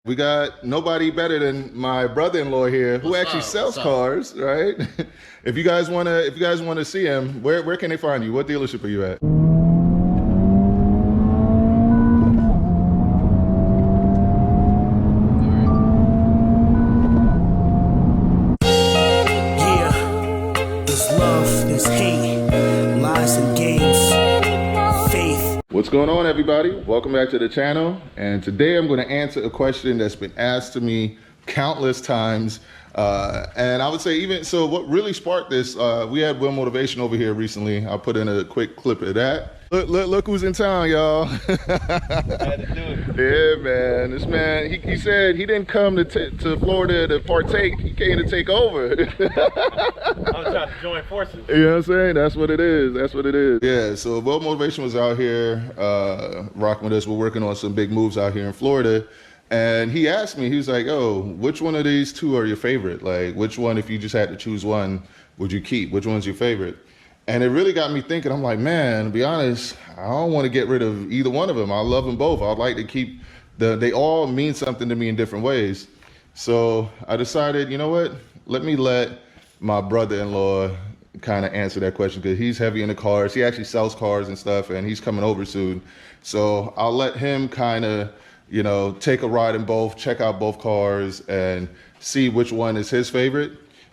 We got nobody better than my brother-in-law here, who actually sells cars, right? If you guys wanna see him, where can they find you? What dealership are you at? What's going on, everybody? Welcome back to the channel. And today I'm going to answer a question that's been asked to me countless times. And I would say even so, what really sparked this, we had Will Motivation over here recently. I'll put in a quick clip of that. Look who's in town, y'all. I had to do it. Yeah, man. This man, he said he didn't come to Florida to partake. He came to take over. I'm trying to join forces. You know what I'm saying? That's what it is. That's what it is. Yeah, so Will Motivation was out here rocking with us. We're working on some big moves out here in Florida. And he asked me, he was like, oh, which one of these two are your favorite? Like, which one, if you just had to choose one, would you keep? Which one's your favorite? And it really got me thinking. I'm like, man, to be honest, I don't want to get rid of either one of them. I love them both. I'd like to keep they all mean something to me in different ways. So I decided, you know what? Let me let my brother-in-law kind of answer that question, because he's heavy in the cars. He actually sells cars and stuff, and he's coming over soon. So I'll let him kind of, you know, take a ride in both, check out both cars, and see which one is his favorite.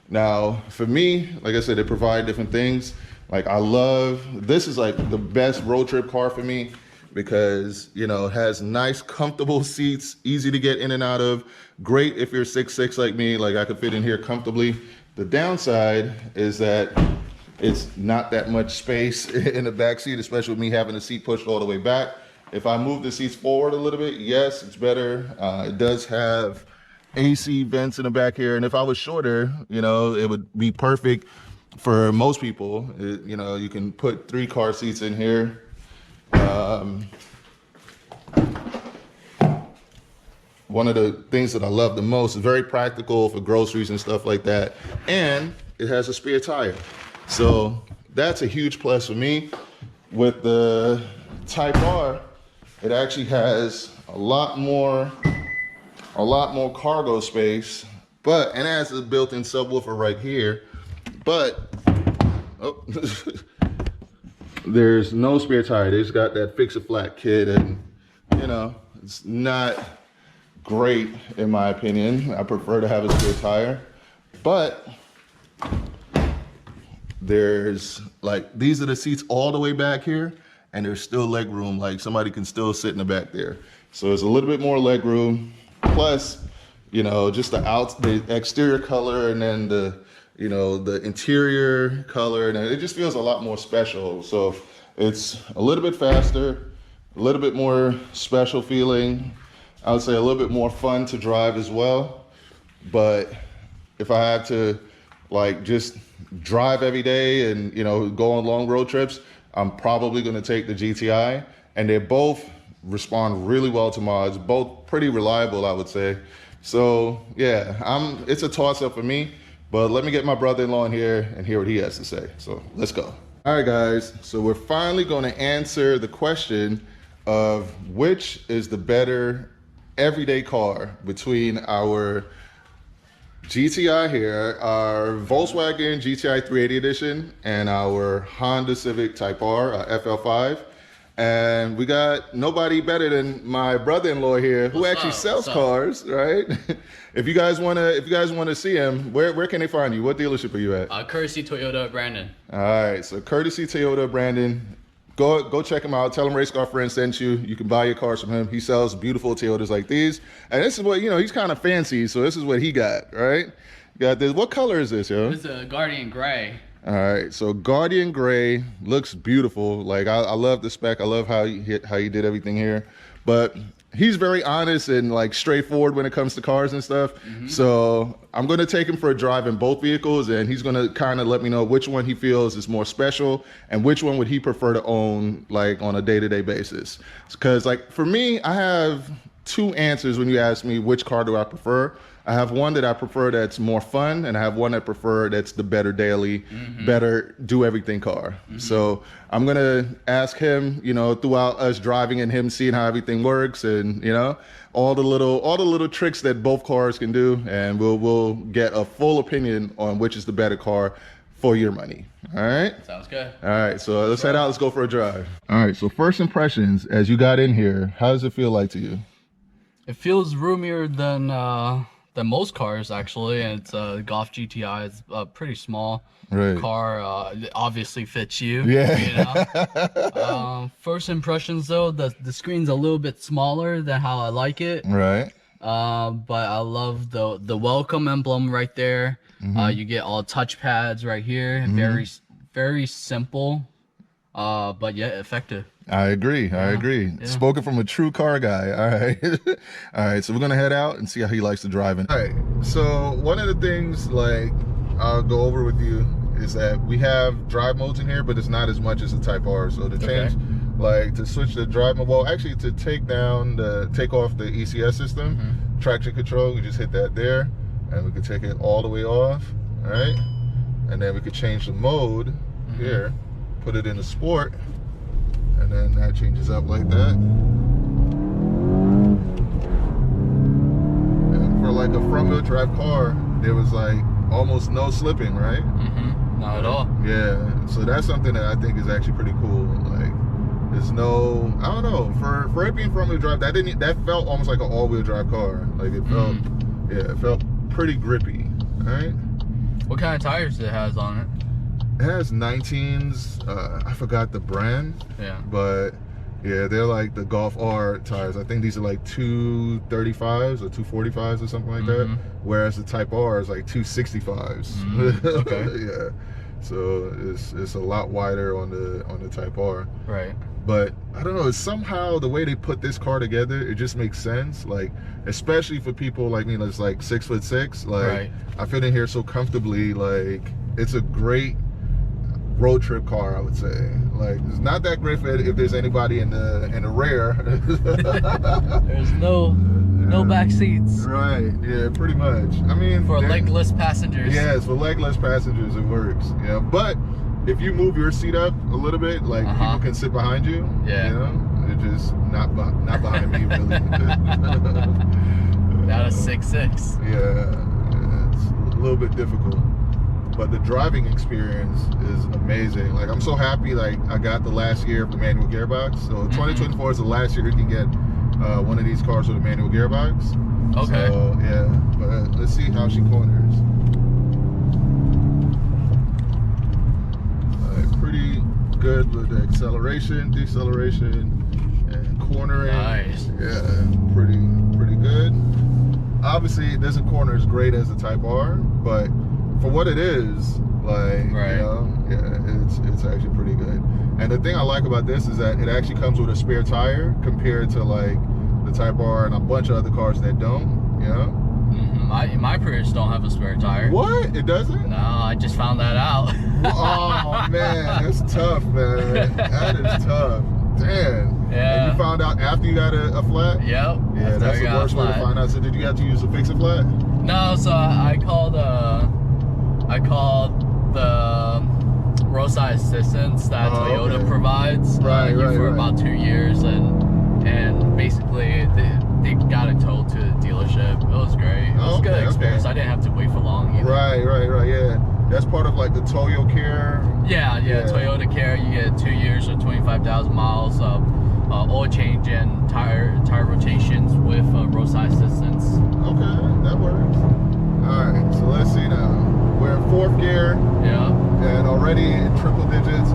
Now, for me, like I said, they provide different things. Like, I love, this is like the best road trip car for me because, you know, it has nice, comfortable seats, easy to get in and out of. Great if you're 6'6" like me, like I could fit in here comfortably. The downside is that it's not that much space in the back seat, especially with me having the seat pushed all the way back. If I move the seats forward a little bit, yes, it's better. It does have AC vents in the back here. And if I was shorter, you know, it would be perfect for most people. You know, you can put 3 car seats in here. One of the things that I love the most is very practical for groceries and stuff like that. And it has a spare tire. So that's a huge plus for me. With the Type R, it actually has a lot more cargo space, and it has a built-in subwoofer right here. But oh, there's no spare tire. They just got that fix-a-flat kit, and you know, it's not great in my opinion. I prefer to have a spare tire, but there's like, these are the seats all the way back here, and there's still leg room. Like, somebody can still sit in the back there. So there's a little bit more leg room. Plus, you know, just the exterior color, and then the, you know, the interior color, and it just feels a lot more special. So it's a little bit faster, a little bit more special feeling. I would say a little bit more fun to drive as well. But if I had to like just drive every day and, you know, go on long road trips, I'm probably going to take the GTI. And they both respond really well to mods, both pretty reliable, I would say. So yeah, it's a toss-up for me. But let me get my brother-in-law in here and hear what he has to say. So let's go. All right, guys. So we're finally going to answer the question of which is the better everyday car between our GTI here, our Volkswagen GTI 380 edition, and our Honda Civic Type R, FL5. And we got nobody better than my brother-in-law here, who actually sells cars, right? If you guys wanna see him, where can they find you? What dealership are you at? Courtesy Toyota Brandon. All right, so Courtesy Toyota Brandon. Go check him out. Tell him Race Car Friend sent you. You can buy your cars from him. He sells beautiful Toyotas like these. And this is what, you know, he's kind of fancy, so this is what he got, right? You got this. What color is this, yo? It's a Guardian Gray. All right, so Guardian Gray looks beautiful. Like, I love the spec. I love how you did everything here. But he's very honest and like straightforward when it comes to cars and stuff. So I'm gonna take him for a drive in both vehicles, and he's gonna kind of let me know which one he feels is more special and which one would he prefer to own like on a day-to-day basis. Because like for me, I have two answers when you ask me which car do I prefer. I have one that I prefer that's more fun, and I have one I prefer that's the better daily, better do everything car. So I'm gonna ask him, you know, throughout us driving and him seeing how everything works, and you know, all the little tricks that both cars can do, and we'll get a full opinion on which is the better car for your money. All right. Sounds good. All right. So let's head out. Let's go for a drive. All right. So first impressions as you got in here, how does it feel like to you? It feels roomier than most cars actually, and it's a Golf GTI. It's a pretty small car. It obviously fits you. Yeah. You know? First impressions though, the screen's a little bit smaller than how I like it. Right. But I love the welcome emblem right there. You get all touch pads right here. Very simple, but yet effective. I agree. I agree. Yeah. Spoken from a true car guy. All right. All right. So we're going to head out and see how he likes to drive in. All right. So one of the things like I'll go over with you is that we have drive modes in here, but it's not as much as the Type R. So to change, like to switch the drive mode, well, actually to take off the ECS system, traction control, we just hit that there and we can take it all the way off. All right. And then we could change the mode here, put it in the sport. And then that changes up like that. And for like a front wheel drive car, there was like almost no slipping, right? Not at all. Yeah, so that's something that I think is actually pretty cool. Like, there's no, I don't know, for it being front wheel drive, that felt almost like an all wheel drive car. Like it felt, yeah, it felt pretty grippy. All right. What kind of tires it has on it? It has 19s. I forgot the brand. Yeah. But yeah, they're like the Golf R tires. I think these are like 235s or 245s or something like that. Whereas the Type R is like 265s. Okay. Yeah. So it's a lot wider on the Type R. Right. But I don't know, it's somehow the way they put this car together, it just makes sense. Like, especially for people like me that's like 6'6". Like, I fit in here so comfortably. Like, it's a great road trip car, I would say. Like, it's not that great for if there's anybody in the rear. There's no back seats. Right. Yeah, pretty much. I mean, for legless passengers. Yes, for legless passengers it works. Yeah, but if you move your seat up a little bit, like people can sit behind you. Yeah. You know, they're just not behind me really. Not a 6'6". Yeah, it's a little bit difficult. But the driving experience is amazing. Like, I'm so happy, like, I got the last year of the manual gearbox. So 2024 is the last year you can get one of these cars with a manual gearbox. Okay. So, yeah, but let's see how she corners. Pretty good with the acceleration, deceleration, and cornering. Nice. Yeah, pretty good. Obviously, it doesn't corner as great as the Type R, but for what it is, like, you know, yeah, it's actually pretty good. And the thing I like about this is that it actually comes with a spare tire compared to like the Type R and a bunch of other cars that don't, you know? My Prius don't have a spare tire. What? It doesn't? No, I just found that out. Oh man, that's tough, man. That is tough. Damn. Yeah. And you found out after you got a flat? Yep. Yeah, that's the worst way to find out. So did you have to use a fix-a-flat? No, so I called the roadside assistance that Toyota provides for about 2 years, and basically they got it towed to the dealership. It was great. It was a good experience. I didn't have to wait for long either. Right, yeah. That's part of like the Toyo Care. Yeah, Toyota Care. You get 2 years or 25,000 miles of oil change and tire rotations with roadside assistance. Okay, that works. All right, so let's see now. We're in 4th gear. Yeah. And already in triple digits.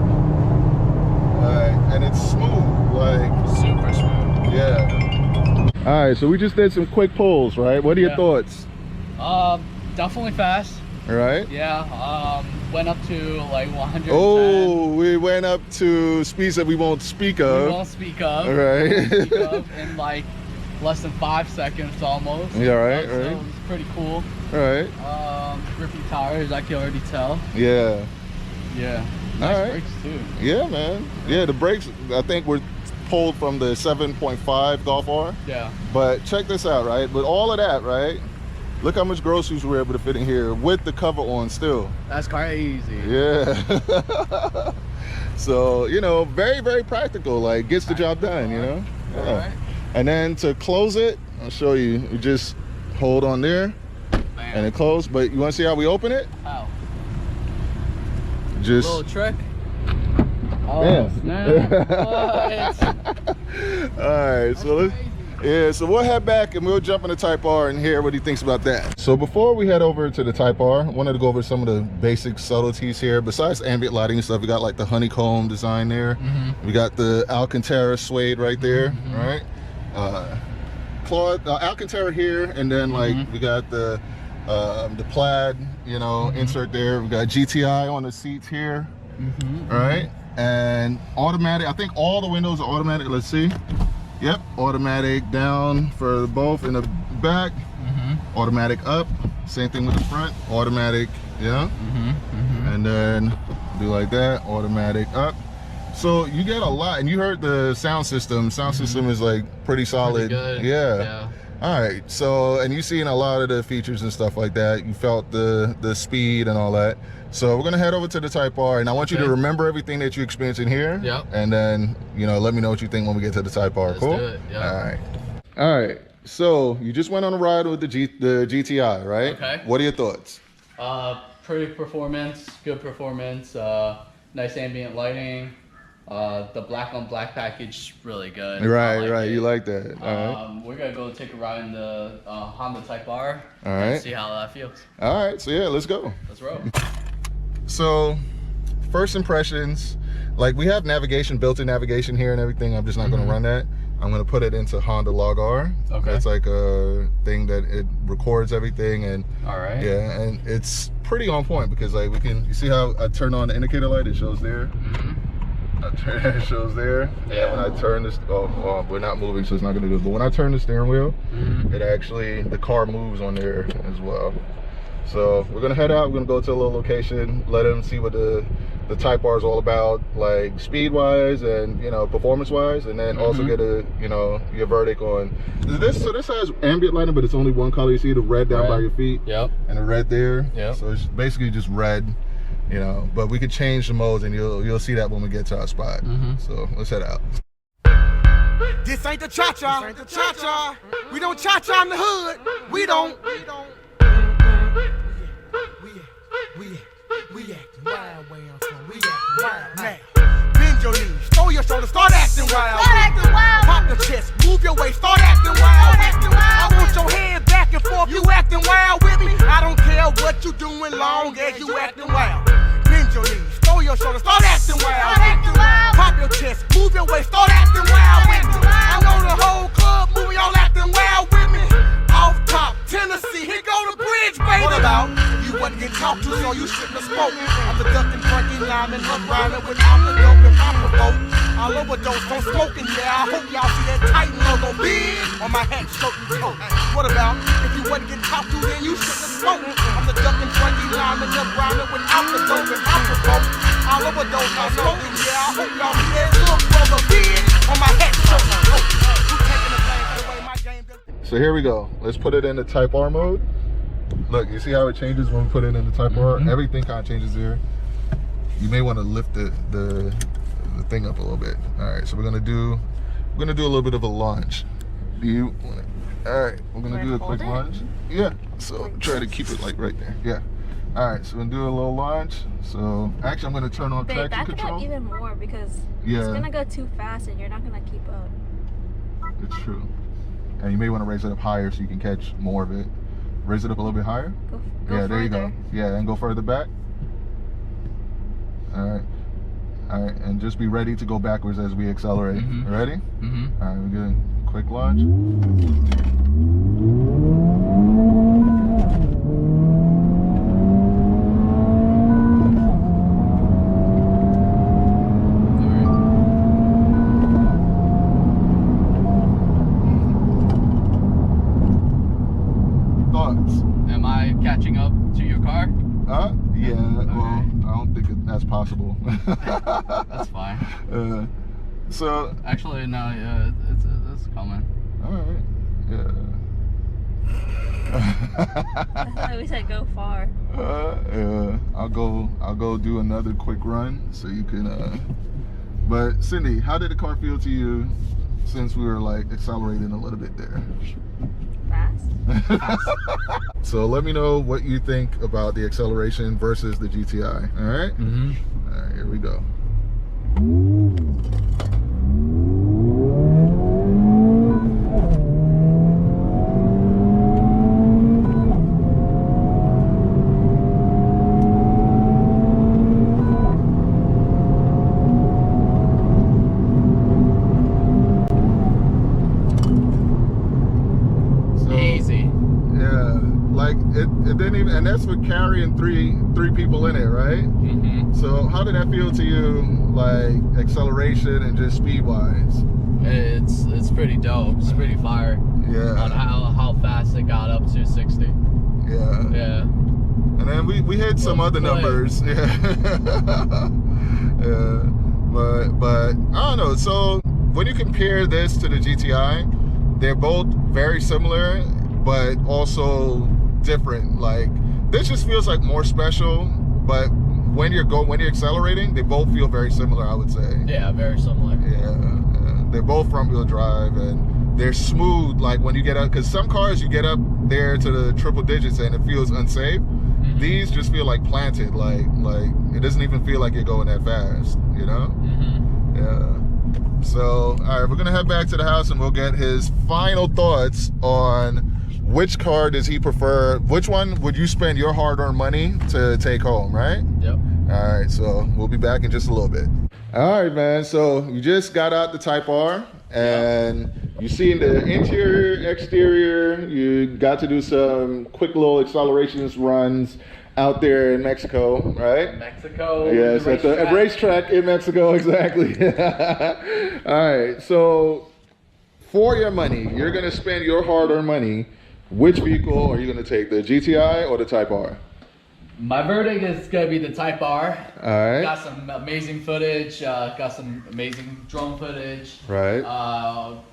And it's smooth, like super smooth. Yeah. All right, so we just did some quick pulls, right? What are your thoughts? Definitely fast. Right? Yeah. Went up to like 110. Oh, we went up to speeds that we won't speak of. We won't speak of. All right. We won't speak of in like less than 5 seconds almost. Yeah, right. So it was pretty cool. All right. Grippy tires, I can already tell. Yeah. Yeah. Nice brakes too. Yeah, man. Yeah, the brakes I think were pulled from the 7.5 Golf R. Yeah. But check this out, right? With all of that, right? Look how much groceries we were able to fit in here with the cover on still. That's crazy. Yeah. So, you know, very, very practical. Like, gets the job done, you know? Yeah. All right. And then to close it, I'll show you. You just hold on there. Bam. And it closed. But you want to see how we open it? How? Just Little trick. Oh, yeah. snap. What? All right, so let's, yeah, so we'll head back and we'll jump in the Type R and hear what he thinks about that. So before we head over to the Type R, I wanted to go over some of the basic subtleties here. Besides ambient lighting and stuff, we got like the honeycomb design there. We got the Alcantara suede right there, right? Alcantara here, and then like we got the plaid, you know, insert there. We got GTI on the seats here, right? And automatic. I think all the windows are automatic. Let's see. Yep, automatic down for both in the back. Automatic up. Same thing with the front. Automatic, yeah. And then do like that. Automatic up. So you get a lot, and you heard the sound system. Sound system is like pretty solid. Pretty good. Yeah. All right. So, and you seen a lot of the features and stuff like that. You felt the speed and all that. So we're gonna head over to the Type R, and I want you to remember everything that you experienced in here. Yep. And then, you know, let me know what you think when we get to the Type R. Let's Cool. do it. Yep. All right. All right. So you just went on a ride with the GTI, right? Okay. What are your thoughts? Pretty performance, good performance, nice ambient lighting. The black on black package is really good. Right, like right. it. You like that. All right. We're gonna go take a ride in the Honda Type R. All and right. see how that feels. All right. So yeah, let's go. Let's roll. So first impressions, like we have navigation, built-in navigation here and everything. I'm just not gonna run that. I'm gonna put it into Honda Log R. Okay. It's like a thing that it records everything, and All right. yeah, and it's pretty on point because like we can, you see how I turn on the indicator light, it shows there. It shows there. Yeah. When I turn this, oh, we're not moving, so it's not gonna do it. But when I turn the steering wheel, it actually, the car moves on there as well. So we're gonna head out. We're gonna go to a little location, let them see what the Type R is all about, like speed-wise and, you know, performance-wise, and then also get a, you know, your verdict on this. So this has ambient lighting, but it's only one color. You see the red down by your feet, Yep. and the red there. Yep. So it's basically just red. You know, but we could change the modes, and you'll see that when we get to our spot. So let's head out. This ain't the cha-cha. This ain't the cha-cha. We don't cha-cha in the hood. We don't. We acting wild where I'm from. We acting wild now. Bend your knees, throw your shoulders, start acting wild. Start acting wild. Pop your chest, move your waist, start acting wild. Start acting wild. I want your head back and forth. You acting wild with me? I don't care what you doing, long as you acting wild. Bend your knees, throw your shoulders, start acting wild. Start acting wild. Pop your chest, move your waist, start acting wild with me. I know the whole club moving, y'all acting wild with me. Off top, Tennessee, here go the bridge, baby. What about? You wasn't getting talked to, so you shouldn't have spoke. I'm the ducking, Frankie, lineman, up rhyming without the dope and pop the boat. I'll overdose on smoking, yeah. I hope y'all see that Titan logo big on my hat, shirt, and coat. What about? If you wasn't getting talked to, then you shouldn't have spoke. I'm the ducking, Frankie, lineman, up rhyming without the dope and pop the boat. I'll overdose on smoking, yeah. I hope y'all see that look brother big on my hat, shirt, and coat. You taking the blame for the way my game goes. So here we go. Let's put it in the Type R mode. Look, you see how it changes when we put it in the Type R? Everything kind of changes here. You may want to lift the thing up a little bit. All right, so we're gonna do a little bit of a launch. Do you want to? All right, we're gonna do a quick launch. Yeah. So try to keep it like right there. Yeah. All right, so we're gonna do a little launch. So actually, I'm gonna turn on Babe, traction back it control. up even more because Yeah. it's gonna go too fast and you're not gonna keep up. It's true. And you may want to raise it up higher so you can catch more of it. Raise it up a little bit higher. Go Yeah, there you go. further. Yeah, and go further back. All right. All right, and just be ready to go backwards as we accelerate. Ready? All right, we're good. Quick launch. Thoughts? Am I catching up to your car? Yeah, well, I don't think that's possible. That's fine. So Actually, no, yeah, it's coming. all right, yeah. I thought we said go far. Yeah, I'll go do another quick run so you can. But Cindy, how did the car feel to you since we were like accelerating a little bit there? Fast. So let me know what you think about the acceleration versus the GTI. All right. Mm-hmm. All right, here we go. Easy. Yeah, like it didn't even, and that's with carrying three people in it, right? Mm-hmm. So how did that feel to you, like acceleration and just speed wise? It's pretty dope. It's pretty fire. Yeah. On how fast it got up to 60. Yeah. Yeah. And then we hit some other numbers. Yeah. Yeah. But I don't know. So when you compare this to the GTI, they're both very similar, but also different. Like this just feels like more special, but when you're accelerating, they both feel very similar, I would say. Yeah, very similar. Yeah. They're both front wheel drive and they're smooth. Like when you get up, because some cars you get up there to the triple digits and it feels unsafe. Mm-hmm. These just feel like planted, like it doesn't even feel like you're going that fast, you know? Mm-hmm. Yeah. So, all right, we're gonna head back to the house and we'll get his final thoughts on which car does he prefer, which one would you spend your hard-earned money to take home, right? Yep. All right, so we'll be back in just a little bit. All right, man, so you just got out the Type R and you seen the interior, exterior, you got to do some quick little accelerations runs out there in Mexico, right? Mexico. Yes, at the racetrack in Mexico, exactly. All right, so for your money, you're gonna spend your hard-earned money, which vehicle are you gonna take, the GTI or the Type R? My verdict is gonna be the Type R. All right. Got some amazing footage. Got some amazing drone footage. Right.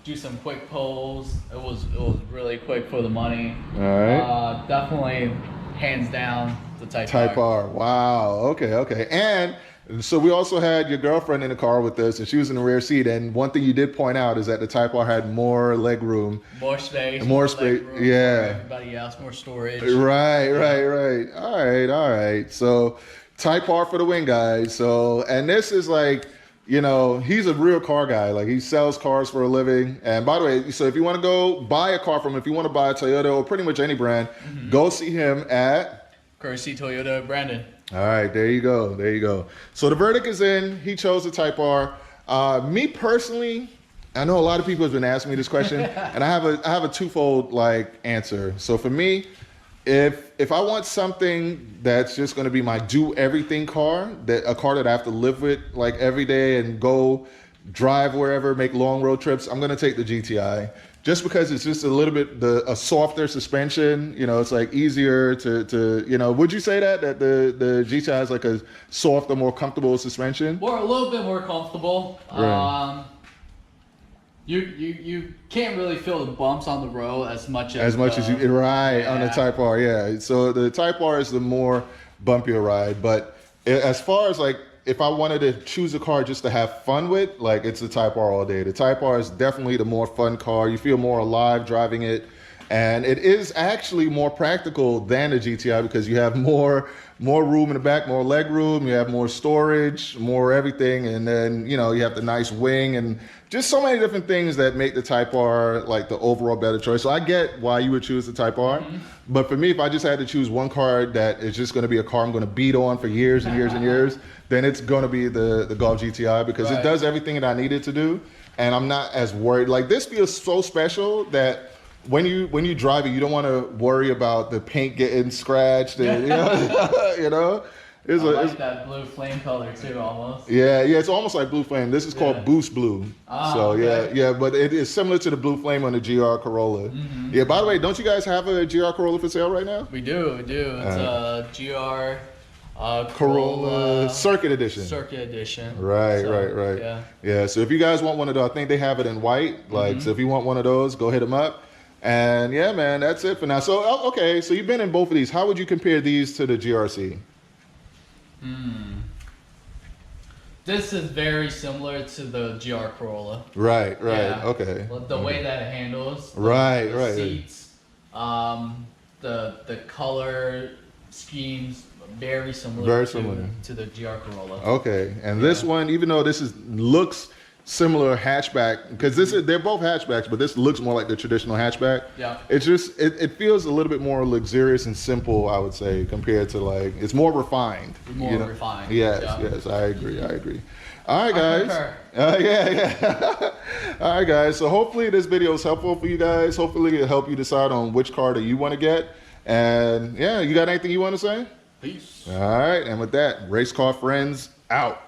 Do some quick pulls. It was really quick for the money. All right. Definitely, hands down, the Type R. Wow. Okay. And so we also had your girlfriend in the car with us, and she was in the rear seat. And one thing you did point out is that the Type R had more leg room, more space, more space. Room, yeah. Everybody else, more storage. Right. All right. So Type R for the win, guys. So, and this is like, you know, he's a real car guy. Like he sells cars for a living. And by the way, so if you want to go buy a car from him, if you want to buy a Toyota or pretty much any brand, go see him at Courtesy Toyota Brandon. All right, there you go. So the verdict is in. He chose the Type R. Me personally, I know a lot of people have been asking me this question, and I have a twofold like answer. So for me, if I want something that's just going to be my do everything car, a car that I have to live with like every day and go drive wherever, make long road trips, I'm going to take the GTI. Just because it's just a little bit a softer suspension, you know, it's like easier to you know. Would you say that the GTI is like a softer, more comfortable suspension? A little bit more comfortable. Right. You can't really feel the bumps on the road as much as you on the Type R, yeah. So the Type R is the more bumpier ride, but as far as like, if I wanted to choose a car just to have fun with, like it's the Type R all day. The Type R is definitely the more fun car. You feel more alive driving it. And it is actually more practical than the GTI because you have more room in the back, more leg room, you have more storage, more everything. And then, you know, you have the nice wing and just so many different things that make the Type R like the overall better choice. So I get why you would choose the Type R. But for me, if I just had to choose one car that is just going to be a car I'm going to beat on for years and years and years, then it's going to be the Golf GTI because it does everything that I need it to do. And I'm not as worried. Like this feels so special that when you drive it, you don't want to worry about the paint getting scratched. And, you know, you know? I like that blue flame color too, almost. Yeah, it's almost like blue flame. This is called Boost Blue. So okay. yeah, but it is similar to the blue flame on the GR Corolla. Yeah, by the way, don't you guys have a GR Corolla for sale right now? We do. It's a GR Corolla Circuit Edition. Circuit Edition. Right, So, right. Yeah. Yeah, so if you guys want one of those, I think they have it in white. Like, so if you want one of those, go hit them up. And yeah, man, that's it for now. So, okay, so you've been in both of these. How would you compare these to the GRC? This is very similar to the GR Corolla. Right, Yeah. okay. The way that it handles. Right, the right. Seats, the color schemes, very similar. To the GR Corolla. Okay, and this one, even though this looks similar hatchback, because they're both hatchbacks, but this looks more like the traditional hatchback. Yeah. It's just it feels a little bit more luxurious and simple, I would say, compared to like it's more refined. More refined. Yes, yeah. yes, I agree. All right, guys. concur. Yeah. All right, guys. So hopefully this video is helpful for you guys. Hopefully it'll help you decide on which car that you want to get. And yeah, you got anything you want to say? Peace. All right, and with that, Race Car Friends out.